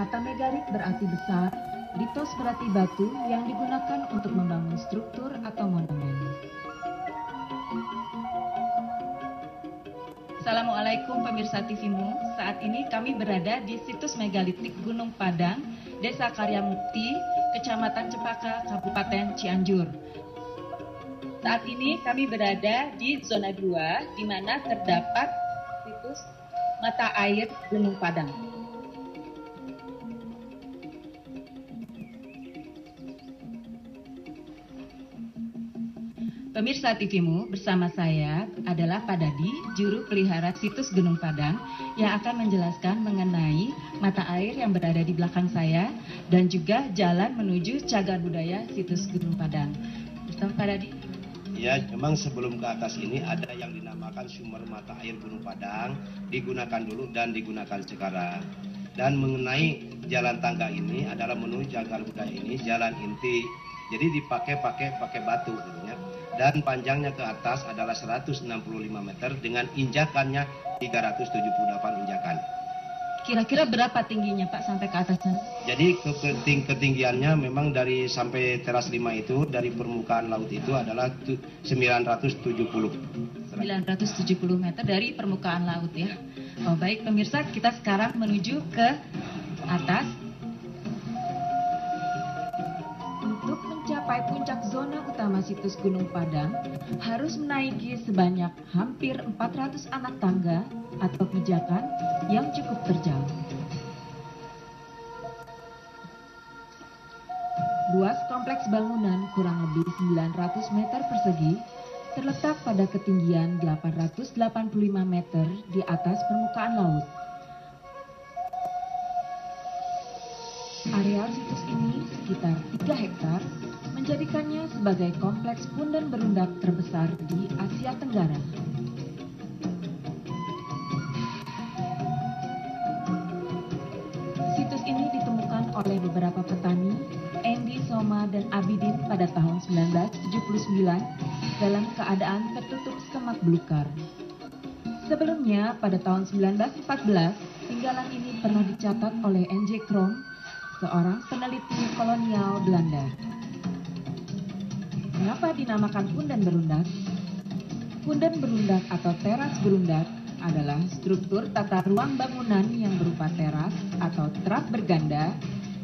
Kata megalit berarti besar, litos berarti batu yang digunakan untuk membangun struktur atau monumen. Assalamualaikum pemirsa TVMU. Saat ini kami berada di situs megalitik Gunung Padang, Desa Karyamukti, Kecamatan Cempaka, Kabupaten Cianjur. Saat ini kami berada di zona 2, di mana terdapat situs mata air Gunung Padang. Pemirsa TVMU, bersama saya adalah Pak Dadi, juru pelihara situs Gunung Padang, yang akan menjelaskan mengenai mata air yang berada di belakang saya dan juga jalan menuju cagar budaya situs Gunung Padang. Bersama Pak Dadi. Ya, memang sebelum ke atas ini ada yang dinamakan sumber mata air Gunung Padang, digunakan dulu dan digunakan sekarang. Dan mengenai jalan tangga ini adalah menuju cagar budaya ini jalan inti, jadi dipakai batu, gitu ya. Dan panjangnya ke atas adalah 165 meter dengan injakannya 378 injakan. Kira-kira berapa tingginya Pak sampai ke atasnya? Jadi ketinggiannya memang dari sampai teras 5 itu dari permukaan laut itu adalah 970 meter dari permukaan laut ya. Oh baik pemirsa, kita sekarang menuju ke atas. Untuk mencapai puncak zona utama situs Gunung Padang, harus menaiki sebanyak hampir 400 anak tangga atau pijakan yang cukup terjal. Luas kompleks bangunan kurang lebih 900 meter persegi, terletak pada ketinggian 885 meter di atas permukaan laut. Areal situs ini sekitar 3 hektar, menjadikannya sebagai kompleks punden berundak terbesar di Asia Tenggara. Situs ini ditemukan oleh beberapa petani, Endi, Soma, dan Abidin pada tahun 1979 dalam keadaan tertutup semak belukar. Sebelumnya, pada tahun 1914, tinggalan ini pernah dicatat oleh N.J. Krom, seorang peneliti kolonial Belanda. Mengapa dinamakan punden berundak? Punden berundak atau teras berundak adalah struktur tata ruang bangunan yang berupa teras atau trap berganda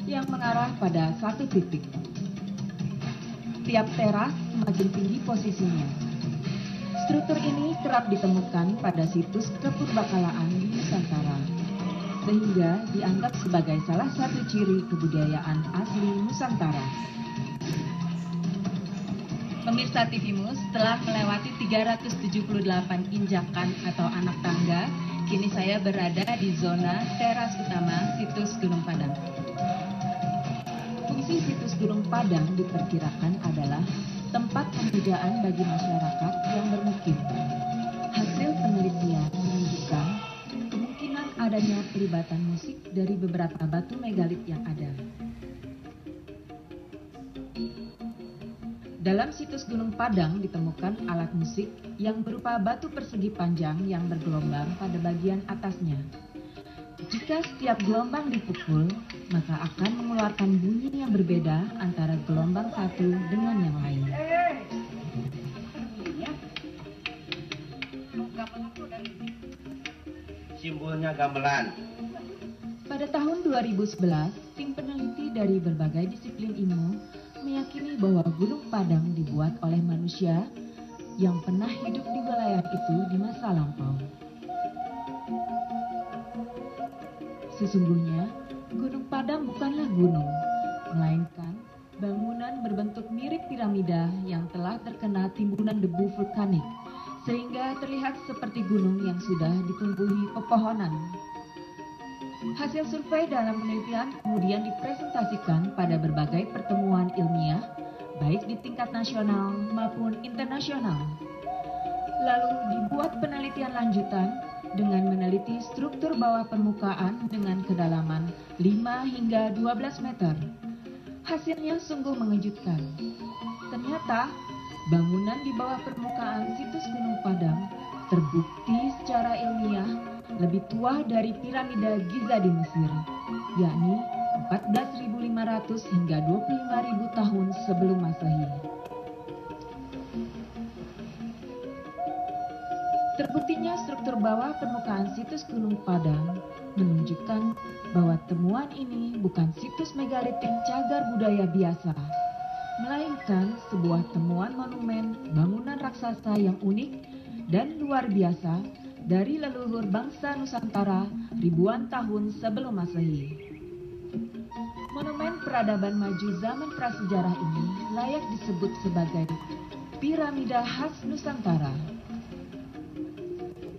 yang mengarah pada satu titik. Tiap teras semakin tinggi posisinya. Struktur ini kerap ditemukan pada situs kepurbakalaan di Nusantara, sehingga dianggap sebagai salah satu ciri kebudayaan asli Nusantara. Pemirsa TVMU, setelah melewati 378 injakan atau anak tangga, kini saya berada di zona teras utama situs Gunung Padang. Fungsi situs Gunung Padang diperkirakan adalah tempat pemujaan bagi masyarakat yang bermukim. Hasil penelitian menunjukkan kemungkinan adanya pelibatan musik dari beberapa batu megalit yang ada. Dalam situs Gunung Padang ditemukan alat musik yang berupa batu persegi panjang yang bergelombang pada bagian atasnya. Jika setiap gelombang dipukul, maka akan mengeluarkan bunyi yang berbeda antara gelombang satu dengan yang lain. Simbolnya gamelan. Pada tahun 2011, tim peneliti dari berbagai disiplin ilmu meyakini bahwa Gunung Padang dibuat oleh manusia yang pernah hidup di wilayah itu di masa lampau. Sesungguhnya, Gunung Padang bukanlah gunung, melainkan bangunan berbentuk mirip piramida yang telah terkena timbunan debu vulkanik, sehingga terlihat seperti gunung yang sudah ditumbuhi pepohonan. Hasil survei dalam penelitian kemudian dipresentasikan pada berbagai pertemuan ilmiah, baik di tingkat nasional maupun internasional. Lalu dibuat penelitian lanjutan dengan meneliti struktur bawah permukaan dengan kedalaman 5 hingga 12 meter. Hasilnya sungguh mengejutkan. Ternyata bangunan di bawah permukaan situs Gunung Padang terbukti secara ilmiah lebih tua dari piramida Giza di Mesir. yakni 14.500 hingga 25.000 tahun sebelum Masehi. Terbuktinya struktur bawah permukaan situs Gunung Padang menunjukkan bahwa temuan ini bukan situs megalitik cagar budaya biasa, melainkan sebuah temuan monumen bangunan raksasa yang unik dan luar biasa dari leluhur bangsa Nusantara ribuan tahun sebelum Masehi. Monumen peradaban maju zaman prasejarah ini layak disebut sebagai piramida khas Nusantara.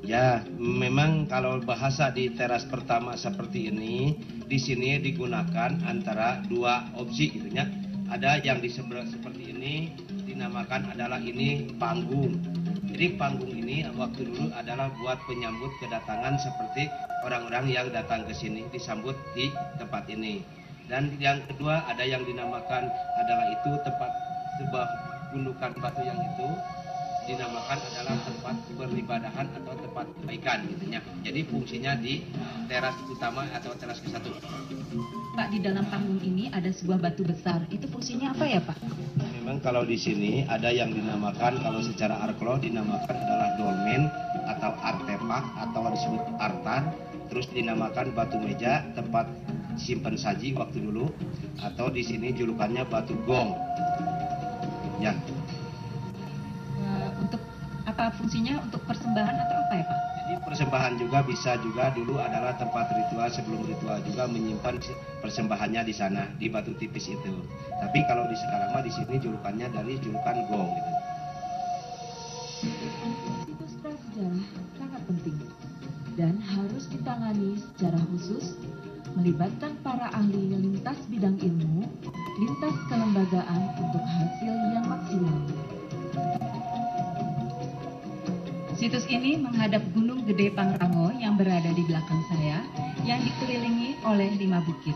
Ya, memang kalau bahasa di teras pertama seperti ini, di sini digunakan antara dua opsi gitu ya. Ada yang di sebelah seperti ini dinamakan adalah ini panggung. Jadi panggung ini waktu dulu adalah buat penyambut kedatangan seperti orang-orang yang datang ke sini disambut di tempat ini. Dan yang kedua ada yang dinamakan adalah itu tempat sebuah gundukan batu yang itu dinamakan adalah tempat peribadahan atau tempat kebaikan gitu ya. Jadi fungsinya di teras utama atau teras ke-1. Pak, di dalam panggung ini ada sebuah batu besar. Itu fungsinya apa ya, Pak? Memang kalau di sini ada yang dinamakan kalau secara arkeolog dinamakan adalah dolmen atau artefak atau disebut artan. Terus dinamakan batu meja tempat simpan saji waktu dulu, atau di sini julukannya batu gong. Ya. Untuk apa fungsinya? Untuk persembahan atau apa ya, Pak? Jadi persembahan juga bisa juga dulu adalah tempat ritual, sebelum ritual juga menyimpan persembahannya di sana di batu tipis itu. Tapi kalau di sekarang mah di sini julukannya dari julukan gong gitu. Situs prasejarah sangat penting dan harus ditangani secara khusus, melibatkan para ahli lintas bidang ilmu, lintas kelembagaan untuk hasil yang maksimal. Situs ini menghadap Gunung Gede Pangrango yang berada di belakang saya, yang dikelilingi oleh 5 bukit.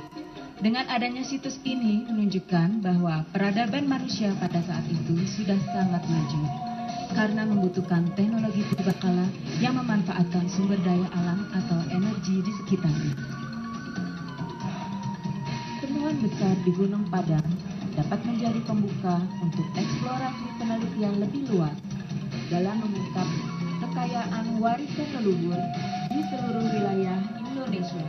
Dengan adanya situs ini menunjukkan bahwa peradaban manusia pada saat itu sudah sangat maju, karena membutuhkan teknologi purbakala yang memanfaatkan sumber daya alam atau energi di sekitarnya. Temuan besar di Gunung Padang dapat menjadi pembuka untuk eksplorasi penelitian lebih luas dalam mengungkap kekayaan warisan leluhur di seluruh wilayah Indonesia.